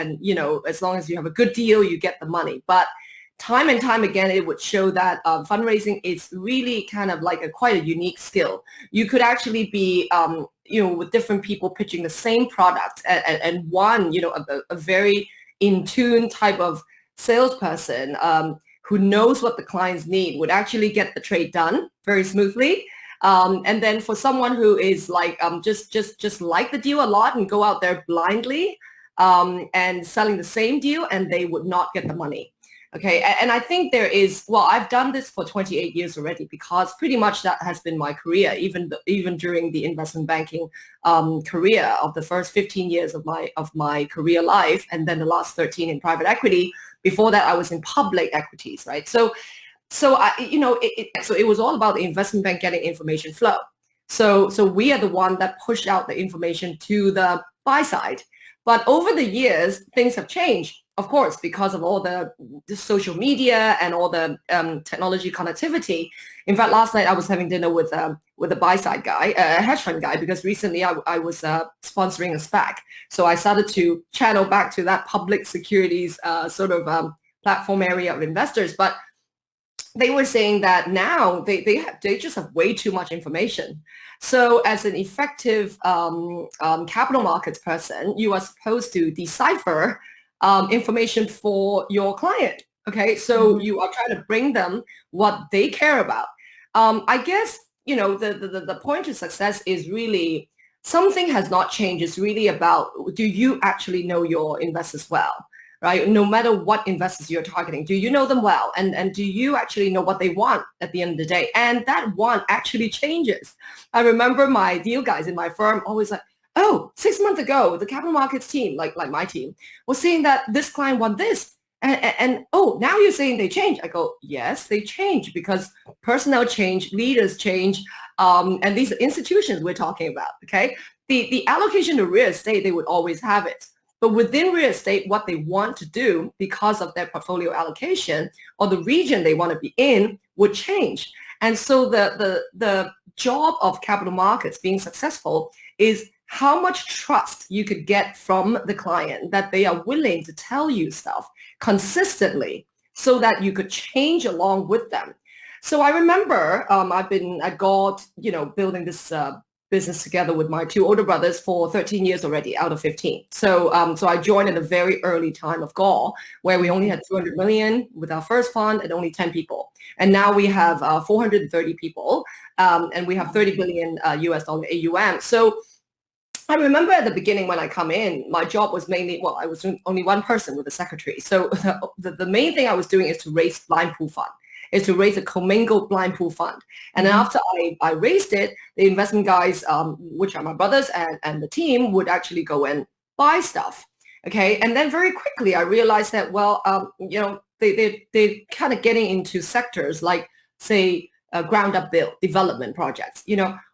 and, as long as you have a good deal, you get the money. But time and time again, it would show that fundraising is really kind of like quite a unique skill. You could actually be, with different people pitching the same product, and one, a very in tune type of salesperson who knows what the clients need would actually get the trade done very smoothly. And then for someone who is like just like the deal a lot and go out there blindly and selling the same deal, and they would not get the money. Okay, and I think there is, well, I've done this for 28 years already, because pretty much that has been my career, even during the investment banking career of the first 15 years of my career life, and then the last 13 in private equity. Before that, I was in public equities, right? So it was all about the investment bank getting information flow. So we are the one that pushed out the information to the buy side. But over the years, things have changed, of course, because of all the social media and all the technology connectivity. In fact, last night I was having dinner with a buy side guy, a hedge fund guy, because recently I was sponsoring a SPAC. So I started to channel back to that public securities platform area of investors. But they were saying that now they just have way too much information. So as an effective capital markets person, you are supposed to decipher information for your client. Okay, so you are trying to bring them what they care about. I guess, the point to success is really, something has not changed. It's really about, do you actually know your investors well? Right? No matter what investors you're targeting, do you know them well? And do you actually know what they want at the end of the day? And that want actually changes. I remember my deal guys in my firm always like, oh, 6 months ago, the capital markets team, like my team, was saying that this client want this. And oh, now you're saying they change. I go, yes, they change, because personnel change, leaders change, and these are institutions we're talking about, okay? The allocation to real estate, they would always have it. But within real estate, what they want to do because of their portfolio allocation or the region they want to be in would change. And so the job of capital markets being successful is how much trust you could get from the client that they are willing to tell you stuff consistently so that you could change along with them. So I remember I've been at God, building this business together with my two older brothers for 13 years already out of 15. So I joined at a very early time of GAW, where we only had 200 million with our first fund and only 10 people. And now we have 430 people, and we have 30 billion US dollar AUM. So I remember at the beginning when I come in, my job was mainly, I was only one person with a secretary. So the main thing I was doing is to raise blind pool fund. Is to raise a commingled blind pool fund. And then after I raised it, the investment guys, which are my brothers and the team, would actually go and buy stuff. Okay. And then very quickly I realized that, they're kind of getting into sectors like, say, ground up build development projects,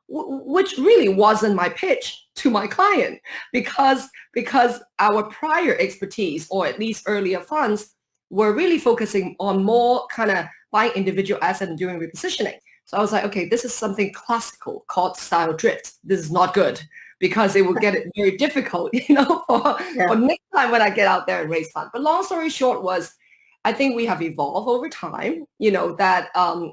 which really wasn't my pitch to my client, because our prior expertise, or at least earlier funds, were really focusing on more kind of buying individual assets and doing repositioning. So I was like, okay, this is something classical called style drift. This is not good, because it will get it very difficult, for next time when I get out there and raise funds. But long story short was, I think we have evolved over time, that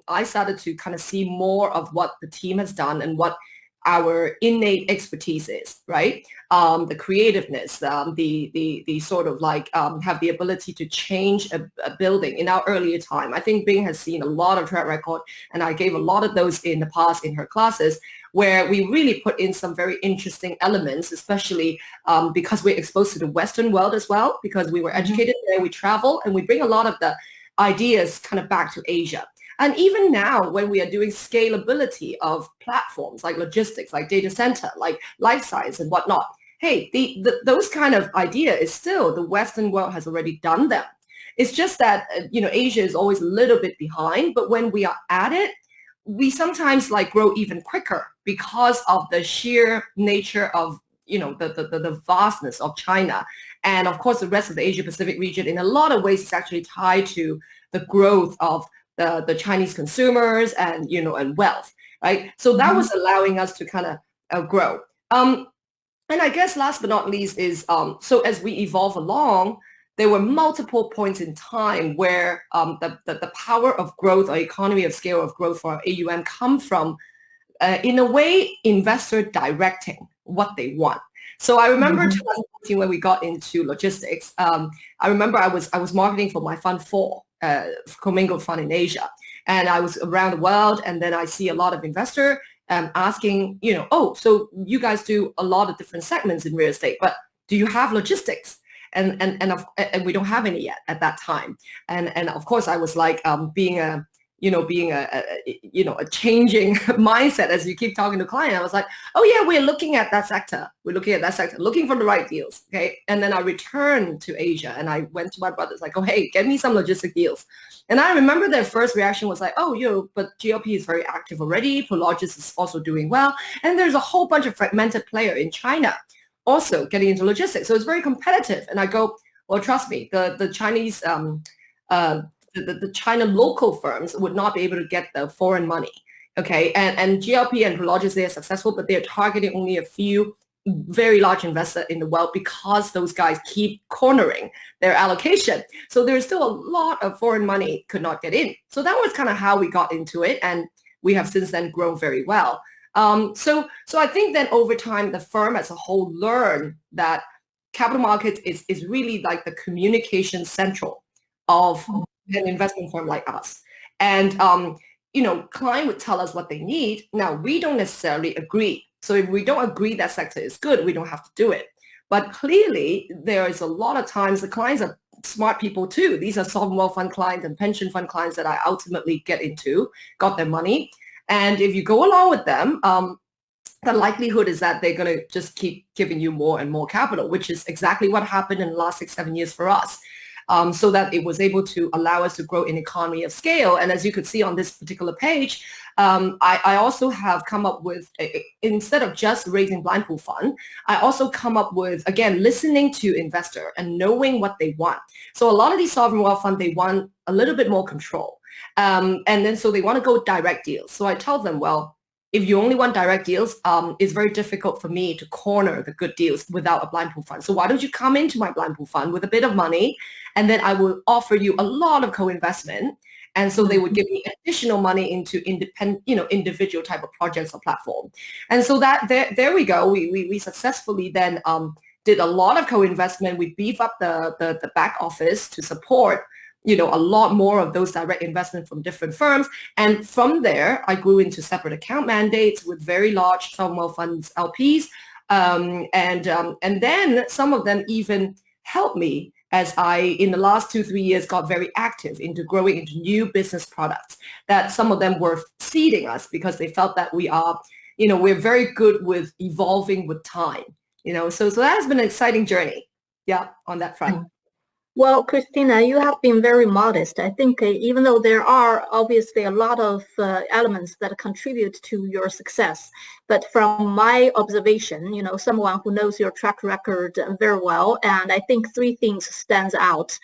I started to kind of see more of what the team has done and what our innate expertise is, right? The creativeness, the sort of like have the ability to change a building in our earlier time. I think Bing has seen a lot of track record, and I gave a lot of those in the past in her classes, where we really put in some very interesting elements, especially because we're exposed to the Western world as well, because we were educated there, we travel, and we bring a lot of the ideas kind of back to Asia. And even now, when we are doing scalability of platforms like logistics, like data center, like life science and whatnot, hey, those kind of idea is still, the Western world has already done them. It's just that, Asia is always a little bit behind, but when we are at it, we sometimes like grow even quicker because of the sheer nature of, the vastness of China. And of course, the rest of the Asia Pacific region, in a lot of ways, is actually tied to the growth of the Chinese consumers and, and wealth, right? So that was allowing us to kind of grow. And I guess last but not least is, so as we evolve along, there were multiple points in time where the power of growth or economy of scale of growth for our AUM come from, in a way, investor directing what they want. So I remember 2014 when we got into logistics. I remember I was marketing for my fund 4, commingled fund in Asia, and I was around the world, and then I see a lot of investor asking, oh, so you guys do a lot of different segments in real estate, but do you have logistics? And we don't have any yet at that time. And of course I was like, being a changing mindset as you keep talking to client. I was like, oh yeah, we're looking at that sector. We're looking at that sector, looking for the right deals. Okay. And then I returned to Asia and I went to my brothers like, oh, hey, get me some logistic deals. And I remember their first reaction was like, oh, but GLP is very active already. Prologis is also doing well. And there's a whole bunch of fragmented player in China also getting into logistics. So it's very competitive. And I go, well, trust me, the Chinese, the China local firms would not be able to get the foreign money. Okay. And GLP and Prologis, they are successful, but they're targeting only a few very large investors in the world because those guys keep cornering their allocation. So there's still a lot of foreign money could not get in. So that was kind of how we got into it. And we have since then grown very well. So I think that over time, the firm as a whole learned that capital markets is really like the communication central of an investment firm like us. And, client would tell us what they need. Now, we don't necessarily agree. So if we don't agree that sector is good, we don't have to do it. But clearly, there is a lot of times the clients are smart people too. These are sovereign wealth fund clients and pension fund clients that I ultimately got their money. And if you go along with them, the likelihood is that they're going to just keep giving you more and more capital, which is exactly what happened in the last 6-7 years for us. So that it was able to allow us to grow in economy of scale. And as you could see on this particular page, I also have come up with, instead of just raising blind pool fund, I also come up with, again, listening to investor and knowing what they want. So a lot of these sovereign wealth fund, they want a little bit more control. And then so they want to go direct deals. So I tell them, well, if you only want direct deals, it's very difficult for me to corner the good deals without a blind pool fund. So why don't you come into my blind pool fund with a bit of money, and then I will offer you a lot of co-investment. And so they would give me additional money into independent, individual type of projects or platform. And so that there we go. We successfully then did a lot of co-investment. We beef up the back office to support a lot more of those direct investment from different firms. And from there, I grew into separate account mandates with very large sovereign wealth funds LPs. And then some of them even helped me as I, in the last 2-3 years, got very active into growing into new business products that some of them were seeding us because they felt that we are, we're very good with evolving with time, so that has been an exciting journey. Yeah, on that front. Well, Christina, you have been very modest. I think even though there are obviously a lot of elements that contribute to your success, but from my observation, someone who knows your track record very well, and I think 3 things stands out: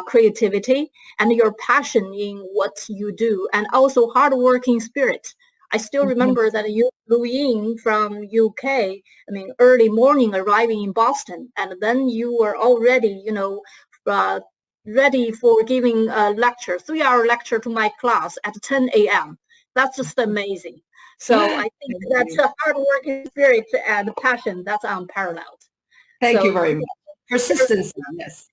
creativity and your passion in what you do, and also hardworking spirit. I still remember that you flew in from UK, early morning arriving in Boston, and then you were already, ready for giving a lecture, 3-hour lecture to my class at 10 a.m. That's just amazing. So I think that's a hard-working spirit and passion that's unparalleled. Thank you very much. Persistence, yes.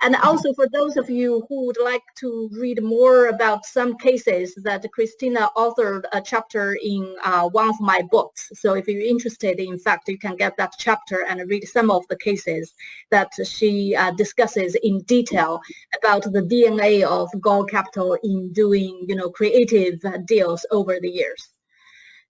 And also for those of you who would like to read more about some cases that Christina authored a chapter in one of my books. So if you're interested, in fact, you can get that chapter and read some of the cases that she discusses in detail about the DNA of Gall Capital in doing, creative deals over the years.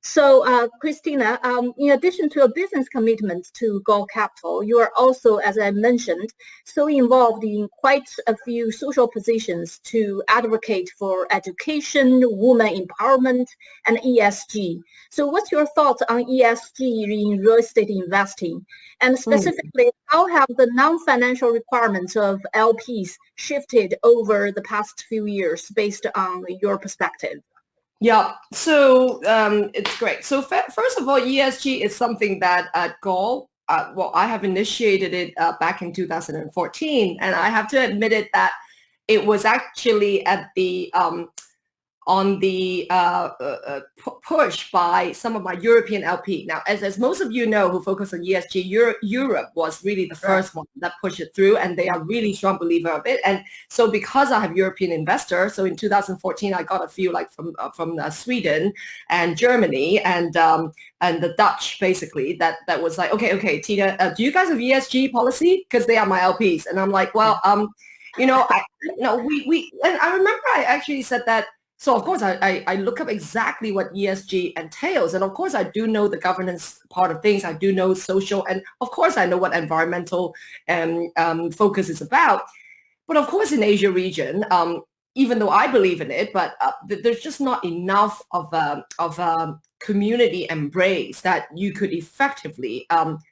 So, Christina, in addition to a business commitment to Gall Capital, you are also, as I mentioned, so involved in quite a few social positions to advocate for education, women empowerment, and ESG. So what's your thoughts on ESG in real estate investing? And specifically, how have the non-financial requirements of LPs shifted over the past few years based on your perspective? Yeah, so it's great. So first of all, ESG is something that at Gall, well, I have initiated it back in 2014, and I have to admit it that it was actually at the on the push by some of my European LP. Now, as most of you know who focus on ESG, Europe was really the first one that pushed it through, and they are really strong believer of it. And so because I have European investors, so in 2014, I got a few like from Sweden and Germany and the Dutch, basically, that was like, okay, Tina, do you guys have ESG policy? Because they are my LPs. And I'm like, well, we and I remember I actually said that. So of course I look up exactly what ESG entails. And of course I do know the governance part of things. I do know social, and of course I know what environmental focus is about. But of course in Asia region, even though I believe in it, but there's just not enough of community embrace that you could effectively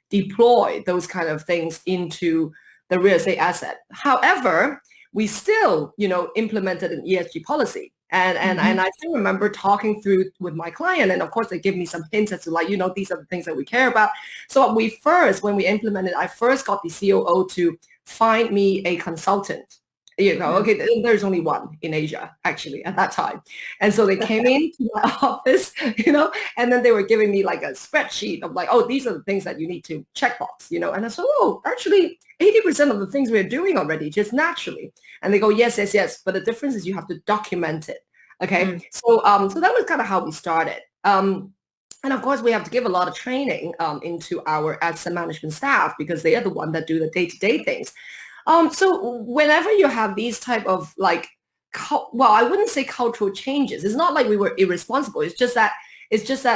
deploy those kind of things into the real estate asset. However, we still, implemented an ESG policy. And I still remember talking through with my client, and of course they give me some hints as to like, these are the things that we care about. So when we implemented, I first got the COO to find me a consultant. Okay, there's only one in Asia actually at that time. And so they came into my office, and then they were giving me like a spreadsheet of like, oh, these are the things that you need to checkbox, and I said, oh, actually 80% of the things we're doing already, just naturally. And they go, yes. But the difference is you have to document it. Okay. So that was kind of how we started. And of course, we have to give a lot of training into our asset management staff because they are the one that do the day-to-day things. So whenever you have these type of like, I wouldn't say cultural changes. It's not like we were irresponsible. It's just that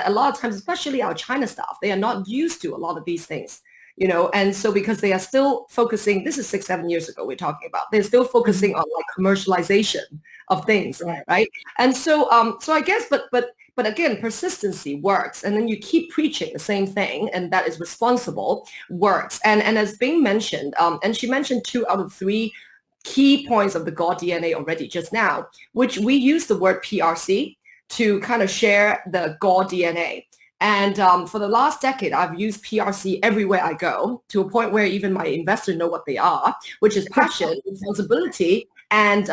a lot of times, especially our China staff, they are not used to a lot of these things, and so because they are still focusing, this is 6-7 years ago we're talking about, they're still focusing on like commercialization of things, right? And so, I guess, but again, persistency works, and then you keep preaching the same thing, and that is responsible works. And as Bing mentioned, and she mentioned 2 out of 3 key points of the God DNA already just now, which we use the word PRC to kind of share the God DNA. And for the last decade, I've used PRC everywhere I go, to a point where even my investors know what they are, which is passion, responsibility, and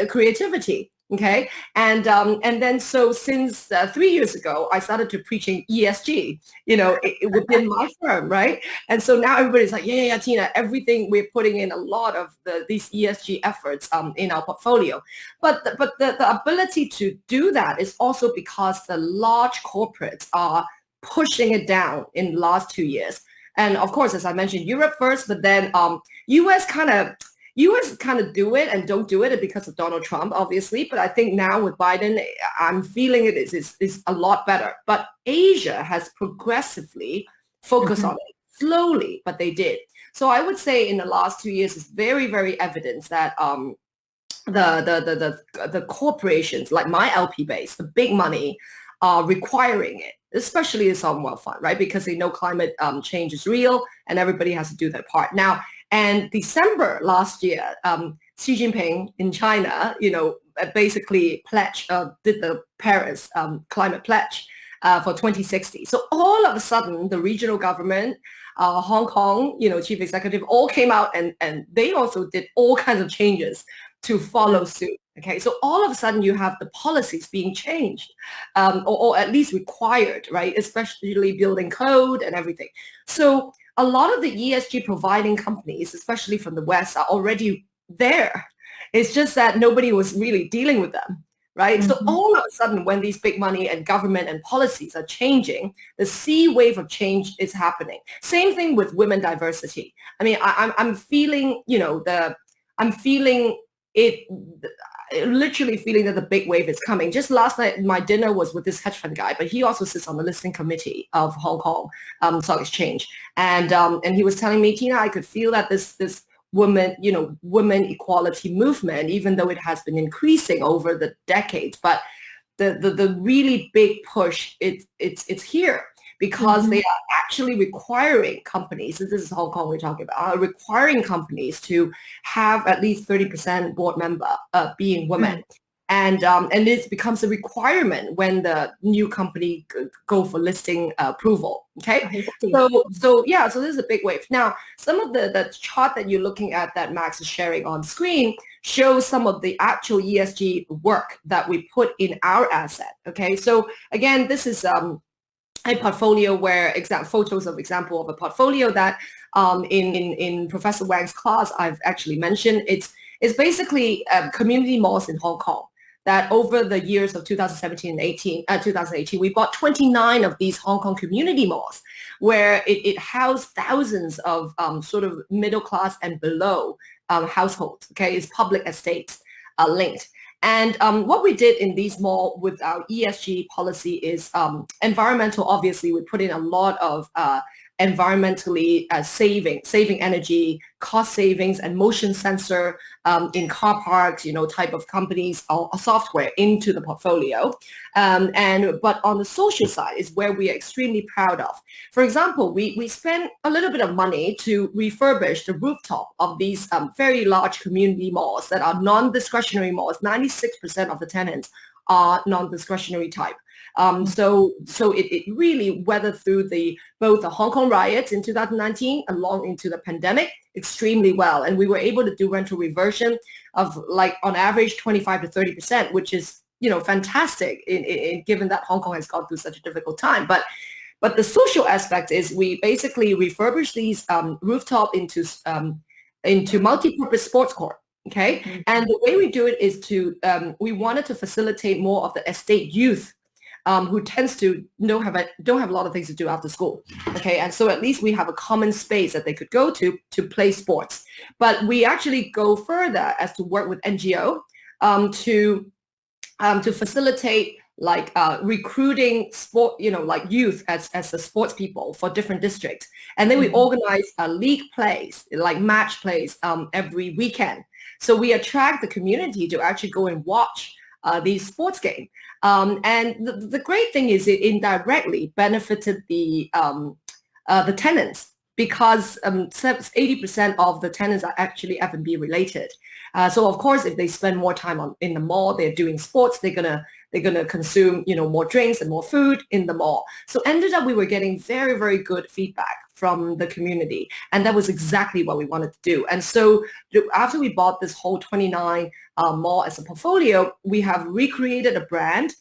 creativity. Okay. And then so since 3 years ago, I started to preaching ESG, within my firm. Right. And so now everybody's like, yeah, Tina, everything we're putting in a lot of these ESG efforts in our portfolio. But the ability to do that is also because the large corporates are pushing it down in the last 2 years. And of course, as I mentioned, Europe first, but then US kind of do it and don't do it because of Donald Trump, obviously. But I think now with Biden, I'm feeling it is a lot better. But Asia has progressively focused on it slowly, but they did. So I would say in the last 2 years, it's very, very evident that the corporations, like my LP base, the big money, are requiring it, especially the sovereign wealth fund, right? Because they know climate change is real and everybody has to do their part. Now, and December last year, Xi Jinping in China, basically did the Paris climate pledge for 2060. So all of a sudden, the regional government, Hong Kong, chief executive, all came out and they also did all kinds of changes to follow suit. Okay, so all of a sudden you have the policies being changed, or at least required, right? Especially building code and everything. So a lot of the ESG providing companies, especially from the West, are already there. It's just that nobody was really dealing with them, right? So all of a sudden, when these big money and government and policies are changing, the sea wave of change is happening. Same thing with women diversity. I mean, I'm feeling, I'm feeling it, literally feeling that the big wave is coming. Just last night, my dinner was with this hedge fund guy, but he also sits on the listing committee of Hong Kong Stock Exchange. And he was telling me, Tina, I could feel that this women equality movement, even though it has been increasing over the decades, but the really big push, it's here. Because they are actually requiring companies, this is Hong Kong we're talking about, requiring companies to have at least 30% board member being women. and it becomes a requirement when the new company go for listing approval. Okay, so yeah, so this is a big wave. Now, some of the chart that you're looking at that Max is sharing on screen shows some of the actual ESG work that we put in our asset. Okay, so again, this is a portfolio where photos of example of a portfolio that in Professor Wang's class I've actually mentioned. It's basically community malls in Hong Kong that over the years of 2017 and 2018, we bought 29 of these Hong Kong community malls where it housed thousands of sort of middle class and below households. Okay, it's public estates linked. And what we did in these malls with our ESG policy is environmental. Obviously, we put in a lot of environmentally saving energy, cost savings, and motion sensor in car parks, type of companies or software into the portfolio. But on the social side is where we are extremely proud of. For example, we spent a little bit of money to refurbish the rooftop of these very large community malls that are non-discretionary malls. 96% of the tenants are non-discretionary type. So it really weathered through both the Hong Kong riots in 2019 along into the pandemic extremely well. And we were able to do rental reversion of like on average 25 to 30%, which is, fantastic in given that Hong Kong has gone through such a difficult time. But the social aspect is we basically refurbish these rooftop into multi-purpose sports court. Okay. Mm-hmm. And the way we do it is we wanted to facilitate more of the estate youth who tends to don't have a lot of things to do after school. Okay, and so at least we have a common space that they could go to play sports. But we actually go further as to work with NGO to facilitate like recruiting sport, like youth as the sports people for different districts. And then we organize league plays, like match plays every weekend. So we attract the community to actually go and watch these sports games. And the great thing is it indirectly benefited the tenants because 80% of the tenants are actually F&B related. So of course, if they spend more time in the mall, they're doing sports, they're gonna consume more drinks and more food in the mall. So ended up we were getting very, very good feedback from the community, and that was exactly what we wanted to do. And so after we bought this whole 29 mall as a portfolio, we have recreated a brand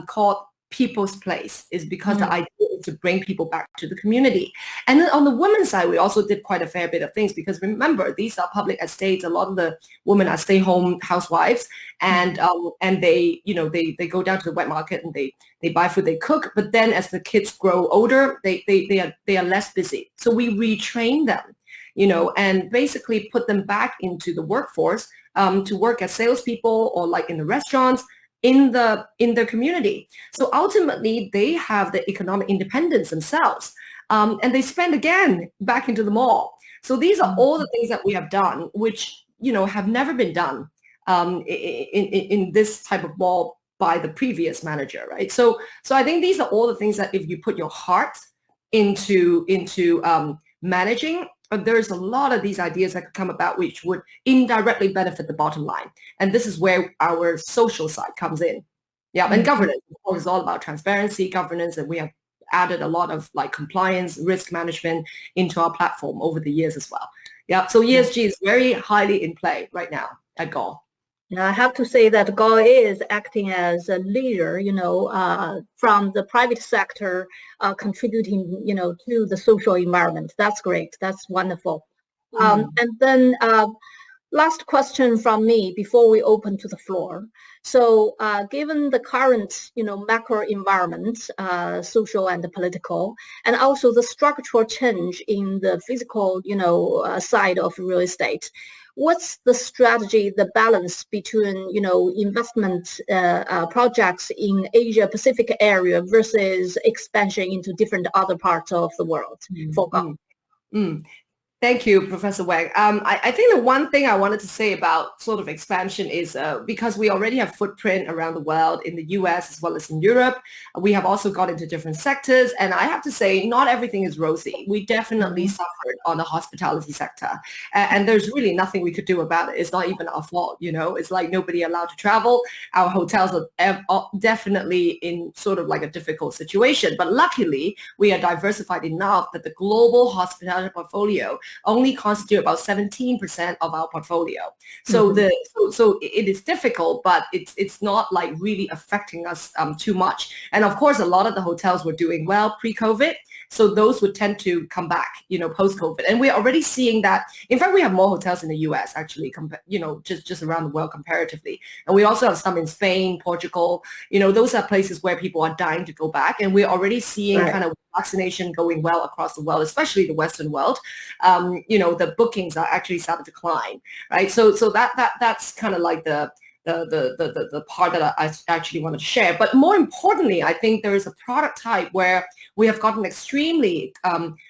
called People's Place, is because the idea is to bring people back to the community. And then on the women's side, we also did quite a fair bit of things because remember, these are public estates. A lot of the women are stay-home housewives, and they go down to the wet market and they buy food, they cook. But then as the kids grow older, they are less busy. So we retrain them, and basically put them back into the workforce to work as salespeople or like in the restaurants in their community. So ultimately, they have the economic independence themselves, and they spend again back into the mall. So these are all the things that we have done, which have never been done in this type of mall by the previous manager, right? So I think these are all the things that if you put your heart into managing, but there's a lot of these ideas that could come about which would indirectly benefit the bottom line. And this is where our social side comes in. Yeah, and governance, of course, is all about transparency, governance, and we have added a lot of like compliance, risk management into our platform over the years as well. Yeah, so ESG is very highly in play right now at Gall. Yeah, I have to say that Gall is acting as a leader, from the private sector, contributing, to the social environment. That's great. That's wonderful. And then last question from me before we open to the floor. So given the current, macro environment, social and political, and also the structural change in the physical, side of real estate, what's the strategy, the balance between, investment projects in Asia Pacific area versus expansion into different other parts of the world for Gall? Thank you, Professor Wang. I think the one thing I wanted to say about sort of expansion is because we already have footprint around the world in the US as well as in Europe, we have also got into different sectors. And I have to say, not everything is rosy. We definitely suffered on the hospitality sector. And there's really nothing we could do about it. It's not even our fault, you know. It's like nobody allowed to travel. Our hotels are definitely in sort of like a difficult situation. But luckily, we are diversified enough that the global hospitality portfolio only constitute about 17% of our portfolio. So so it is difficult, but it's not like really affecting us too much. And of course, a lot of the hotels were doing well pre-COVID. So those would tend to come back, you know, post-COVID. And we're already seeing that. In fact, we have more hotels in the US actually, you know, just around the world comparatively. And we also have some in Spain, Portugal. You know, those are places where people are dying to go back. And we're already seeing kind of vaccination going well across the world, especially the Western world. You know, the bookings are actually starting to climb, right? So that's kind of like the part that I actually wanted to share. But more importantly, I think there is a product type where we have gotten extremely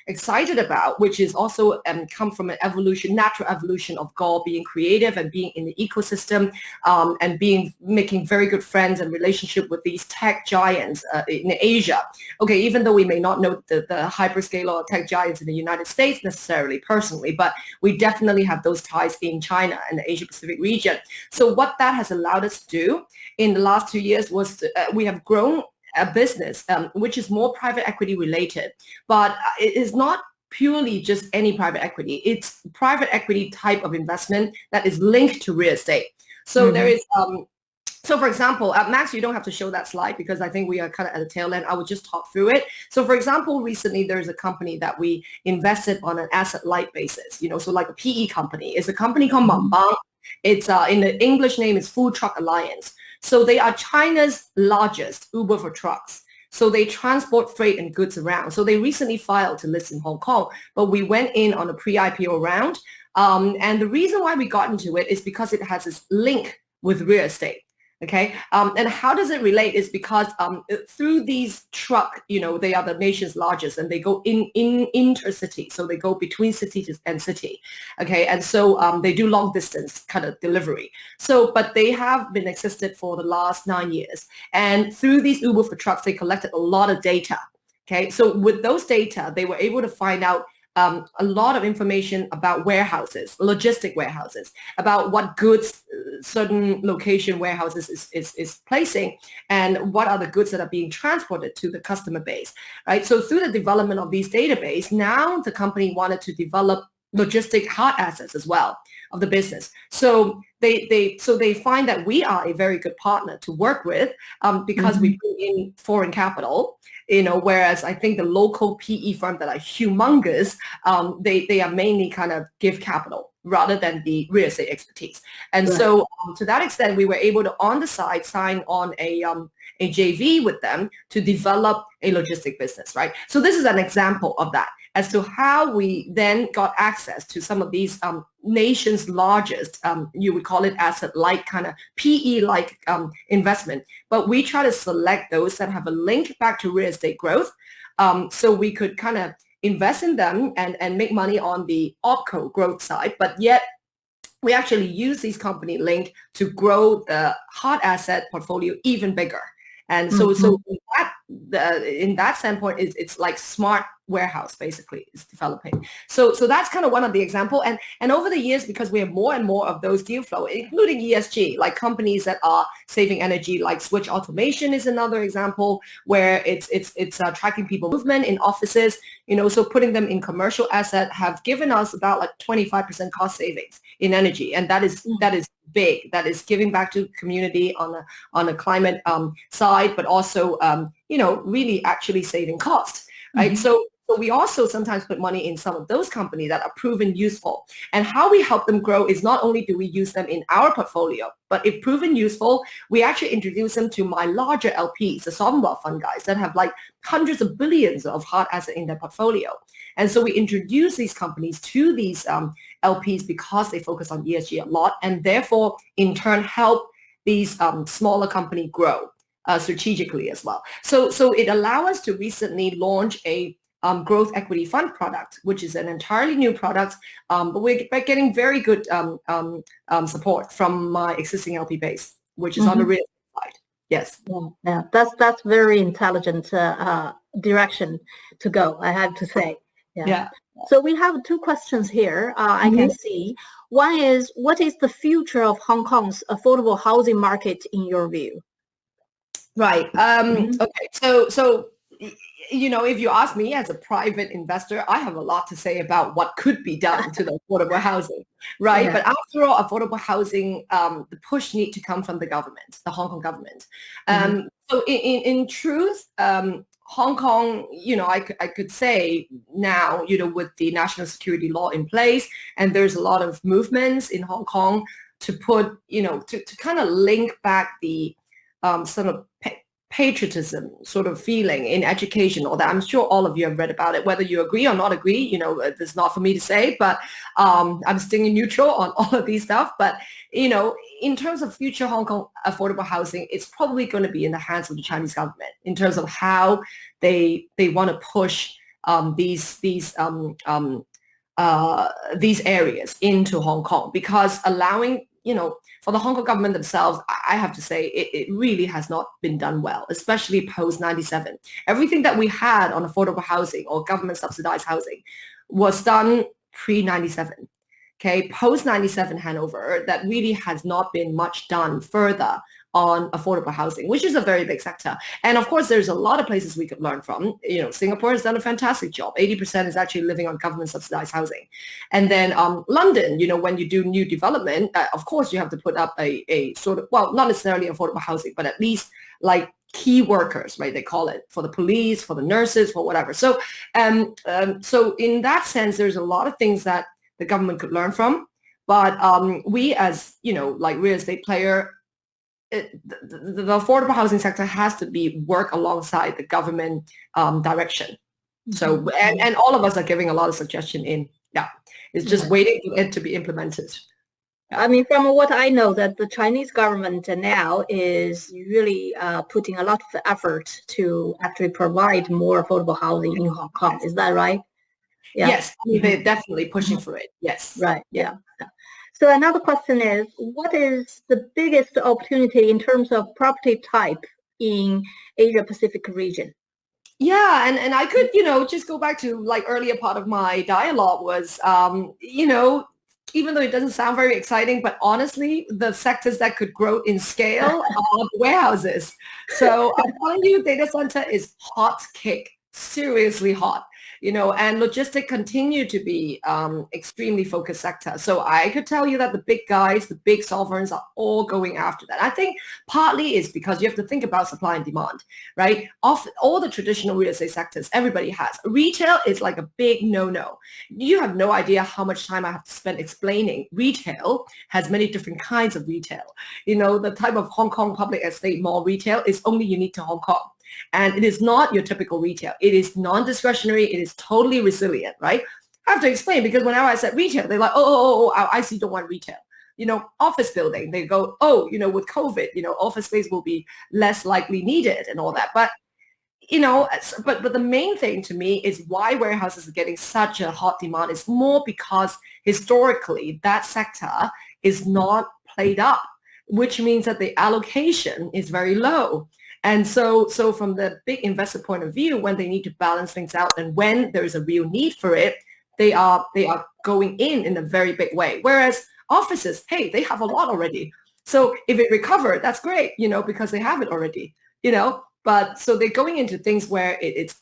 excited about, which is also come from an evolution, natural evolution of Gaul being creative and being in the ecosystem and making very good friends and relationship with these tech giants in Asia. Okay, even though we may not know the hyperscaler or tech giants in the United States necessarily personally, but we definitely have those ties in China and the Asia Pacific region. So what that has allowed us to do in the last 2 years was we have grown a business which is more private equity related, but it is not purely just any private equity. It's private equity type of investment that is linked to real estate. So there is so for example, Max, you don't have to show that slide because I think we are kind of at the tail end. I will just talk through it. So for example, recently there's a company that we invested on an asset light basis, you know, so like a PE company. It's a company called Mambang. It's in the English name is Food Truck Alliance. So they are China's largest Uber for trucks. So they transport freight and goods around. So they recently filed to list in Hong Kong, but we went in on a pre-IPO round. And the reason why we got into it is because it has this link with real estate. Okay. And how does it relate is because through these truck, you know, they are the nation's largest and they go in intercity. So they go between city and city. Okay. And so they do long distance kind of delivery. So, but they have been existed for the last 9 years. And through these Uber for trucks, they collected a lot of data. Okay. So with those data, they were able to find out a lot of information about warehouses, logistic warehouses, about what goods certain location warehouses is placing and what are the goods that are being transported to the customer base, right? So through the development of these database, now the company wanted to develop logistic hard assets as well of the business. So they find that we are a very good partner to work with because we bring in foreign capital, you know, whereas I think the local PE firm that are humongous, they are mainly kind of give capital rather than the real estate expertise. And so to that extent, we were able to on the side sign on a JV with them to develop a logistic business, right? So this is an example of that as to how we then got access to some of these nation's largest, you would call it asset-like kind of PE-like investment. But we try to select those that have a link back to real estate growth so we could kind of invest in them and make money on the opco growth side, but yet we actually use these company link to grow the hard asset portfolio even bigger. And so in that standpoint, it's like smart warehouse basically is developing. So that's kind of one of the example. And over the years, because we have more and more of those deal flow, including ESG, like companies that are saving energy, like Switch Automation is another example where it's tracking people movement in offices, you know, so putting them in commercial asset have given us about like 25% cost savings in energy. And that is big. That is giving back to community on a climate side, but also, you know, really actually saving costs, right? So we also sometimes put money in some of those companies that are proven useful. And how we help them grow is not only do we use them in our portfolio, but if proven useful, we actually introduce them to my larger LPs, the sovereign wealth fund guys that have like hundreds of billions of hard asset in their portfolio. And so we introduce these companies to these LPs because they focus on ESG a lot and therefore in turn help these smaller companies grow strategically as well. So it allowed us to recently launch a growth equity fund product, which is an entirely new product, but we're getting very good support from my existing LP base, which is on the real side. Yes. Yeah, that's very intelligent direction to go, I have to say. Yeah. So we have two questions here I can see. One is, what is the future of Hong Kong's affordable housing market in your view? Right. Okay. So if you ask me as a private investor, I have a lot to say about what could be done to the affordable housing, right? Yeah. But after all, affordable housing, the push need to come from the government, the Hong Kong government. So in truth, Hong Kong, I could say now, with the national security law in place, and there's a lot of movements in Hong Kong to put, to kind of link back the sort of patriotism sort of feeling in education, or that I'm sure all of you have read about it. Whether you agree or not agree, it's not for me to say, but I'm staying neutral on all of these stuff. But, in terms of future Hong Kong affordable housing, it's probably going to be in the hands of the Chinese government in terms of how they want to push these areas into Hong Kong, because allowing, for the Hong Kong government themselves, I have to say it really has not been done well, especially post-97. Everything that we had on affordable housing or government subsidized housing was done pre-97. Okay, post-97 handover, that really has not been much done further on affordable housing, which is a very big sector. And of course, there's a lot of places we could learn from. Singapore has done a fantastic job. 80% is actually living on government subsidized housing. And then London, when you do new development, of course, you have to put up a sort of, well, not necessarily affordable housing, but at least like key workers, right? They call it, for the police, for the nurses, for whatever. So, so in that sense, there's a lot of things that the government could learn from. But we as, like real estate player, the affordable housing sector has to work alongside the government direction. So, and all of us are giving a lot of suggestion in. Yeah, it's just waiting for it to be implemented. I mean, from what I know, that the Chinese government now is really putting a lot of effort to actually provide more affordable housing in Hong Kong. Is that right? Yeah. Yes, they're definitely pushing for it. Yes. Right. Yeah. So another question is, what is the biggest opportunity in terms of property type in Asia Pacific region? Yeah, and I could, just go back to like earlier part of my dialogue was, even though it doesn't sound very exciting, but honestly, the sectors that could grow in scale are warehouses. So I'm telling you, data center is hot cake, seriously hot. And logistics continue to be extremely focused sector. So I could tell you that the big guys, the big sovereigns are all going after that. I think partly is because you have to think about supply and demand, right? Of all the traditional real estate sectors, everybody has. Retail is like a big no-no. You have no idea how much time I have to spend explaining. Retail has many different kinds of retail. The type of Hong Kong public estate mall retail is only unique to Hong Kong. And it is not your typical retail. It is non-discretionary. It is totally resilient, right? I have to explain, because whenever I said retail, they're like, our IC don't want retail. Office building, they go, with COVID, office space will be less likely needed and all that. But, but the main thing to me is why warehouses are getting such a hot demand is more because historically that sector is not played up, which means that the allocation is very low. And so from the big investor point of view, when they need to balance things out and when there is a real need for it, they are going in a very big way. Whereas offices, hey, they have a lot already. So if it recovered, that's great, because they have it already, But so they're going into things where it's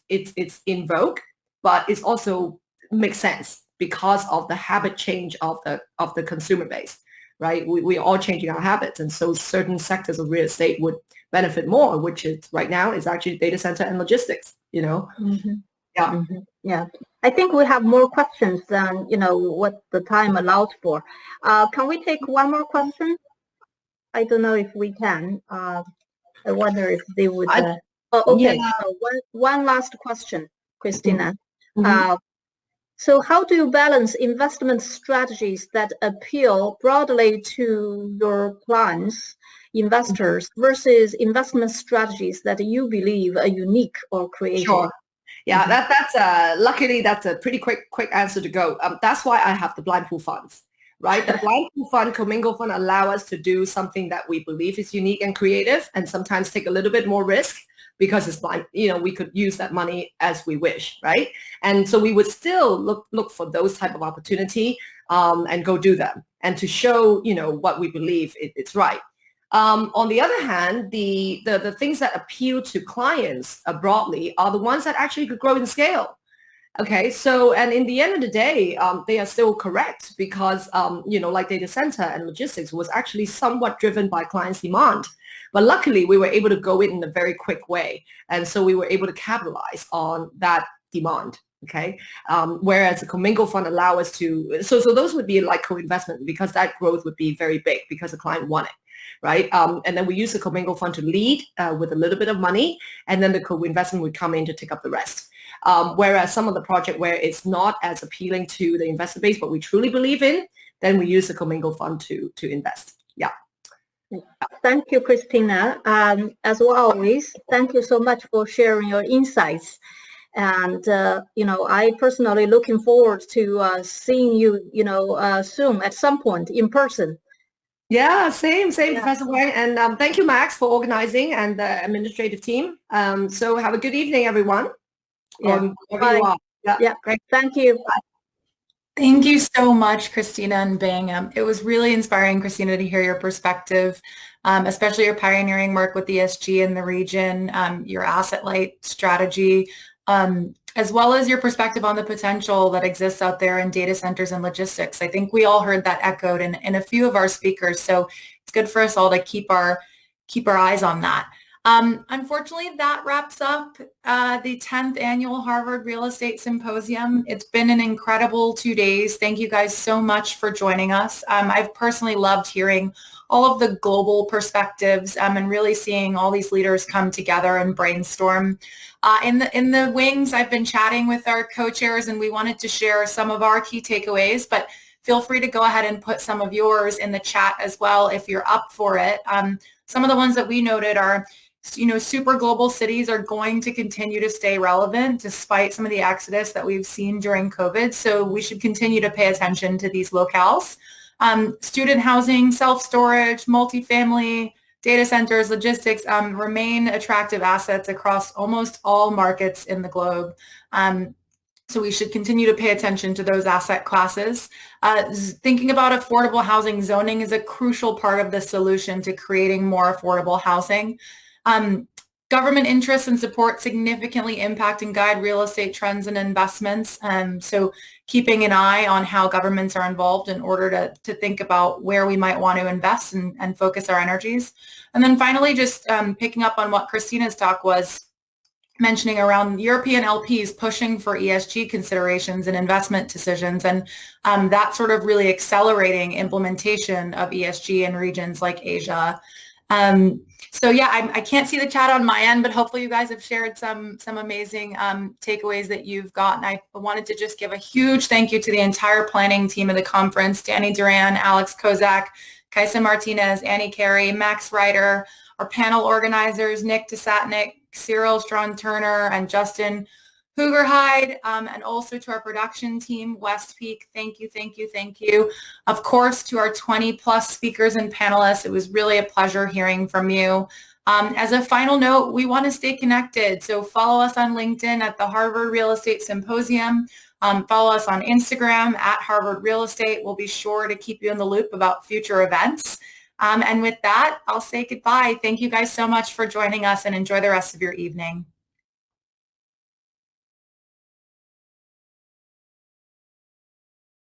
in vogue, but it's also makes sense because of the habit change of the consumer base, right? We are all changing our habits, and so certain sectors of real estate would benefit more, which is right now is actually data center and logistics. Yeah. Yeah. I think we have more questions than what the time allows for. Can we take one more question? I don't know if we can. I wonder if they would. Okay. Yeah. One last question, Christina. So how do you balance investment strategies that appeal broadly to your clients, investors, versus investment strategies that you believe are unique or creative? Sure. Yeah, that's luckily that's a pretty quick answer to go. That's why I have the blind pool funds, right? The blind pool fund, commingle fund allow us to do something that we believe is unique and creative, and sometimes take a little bit more risk because it's blind. We could use that money as we wish, right? And so we would still look for those type of opportunity and go do them, and to show what we believe it's right. On the other hand, the things that appeal to clients broadly are the ones that actually could grow in scale. Okay, so, and in the end of the day, they are still correct because, like data center and logistics was actually somewhat driven by clients' demand. But luckily, we were able to go in a very quick way. And so we were able to capitalize on that demand. Okay, whereas the commingle fund allow us to, so those would be like co-investment because that growth would be very big because the client wanted. Right. And then we use the commingle fund to lead with a little bit of money, and then the co-investment would come in to take up the rest. Whereas some of the project where it's not as appealing to the investor base, but we truly believe in, then we use the commingle fund to invest. Yeah. Thank you, Christina. As always, thank you so much for sharing your insights. And, I personally looking forward to seeing you, soon at some point in person. Yeah, same, Yeah. Professor Wang. And thank you, Max, for organizing, and the administrative team. So have a good evening, everyone. Yeah. Wherever you are. Yeah. Great. Thank you. Bye. Thank you so much, Christina and Bing. It was really inspiring, Christina, to hear your perspective, especially your pioneering work with ESG in the region, your asset-light strategy, as well as your perspective on the potential that exists out there in data centers and logistics. I think we all heard that echoed in a few of our speakers, so it's good for us all to keep our eyes on that. Unfortunately, that wraps up the 10th annual Harvard Real Estate Symposium. It's been an incredible 2 days. Thank you guys so much for joining us. I've personally loved hearing all of the global perspectives and really seeing all these leaders come together and brainstorm. In the wings, I've been chatting with our co-chairs, and we wanted to share some of our key takeaways, but feel free to go ahead and put some of yours in the chat as well if you're up for it. Some of the ones that we noted are, super global cities are going to continue to stay relevant despite some of the exodus that we've seen during COVID. So we should continue to pay attention to these locales. Student housing, self-storage, multifamily, data centers, logistics remain attractive assets across almost all markets in the globe. So we should continue to pay attention to those asset classes. Thinking about affordable housing, zoning is a crucial part of the solution to creating more affordable housing. Government interests and support significantly impact and guide real estate trends and investments. So keeping an eye on how governments are involved in order to think about where we might want to invest and focus our energies. And then finally, just picking up on what Christina's talk was mentioning around European LPs pushing for ESG considerations and investment decisions, and that sort of really accelerating implementation of ESG in regions like Asia. So yeah, I can't see the chat on my end, but hopefully you guys have shared some amazing takeaways that you've got. And I wanted to just give a huge thank you to the entire planning team of the conference: Danny Duran, Alex Kozak, Kaisa Martinez, Annie Carey, Max Ryder, our panel organizers, Nick Desatnik, Cyril Strawn-Turner, and Justin Hoogerhide, and also to our production team, West Peak. Thank you, thank you, thank you. Of course, to our 20 plus speakers and panelists. It was really a pleasure hearing from you. As a final note, we want to stay connected. So follow us on LinkedIn at the Harvard Real Estate Symposium. Follow us on Instagram at Harvard Real Estate. We'll be sure to keep you in the loop about future events. And with that, I'll say goodbye. Thank you guys so much for joining us, and enjoy the rest of your evening.